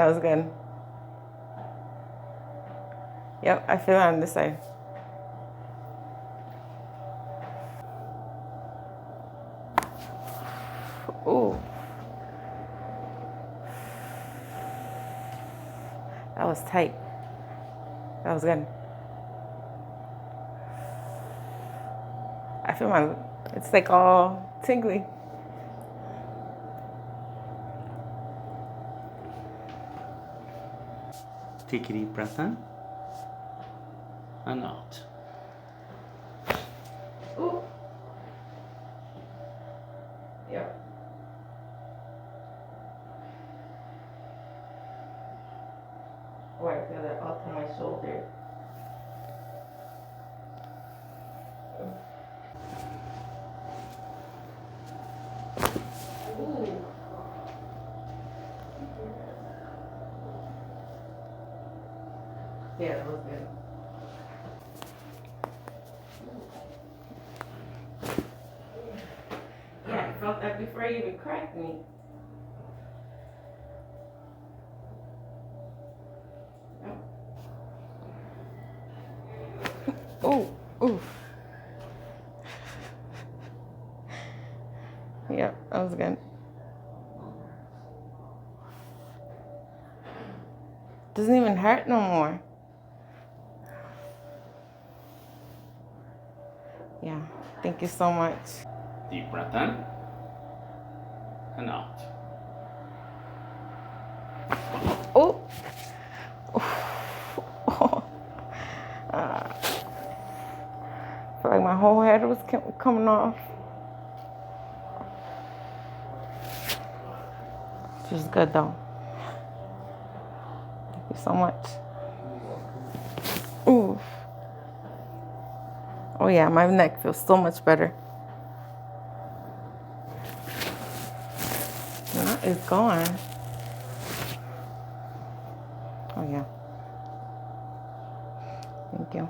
That was good. Yep, I feel it on this side. Ooh. That was tight. That was good. I feel it's like all tingly. Take a deep breath in and out. Ooh. Yep. Oh, I feel it all to my shoulder. Ooh. Yeah, that was good. Yeah, I felt that before you even cracked me. Oh, oof. Yep, that was good. Doesn't even hurt no more. Yeah, thank you so much. Deep breath in and out. Oh. I feel like my whole head was coming off. Feels good though. Thank you so much. Ooh. Oh yeah, my neck feels so much better. Now it's gone. Oh yeah. Thank you.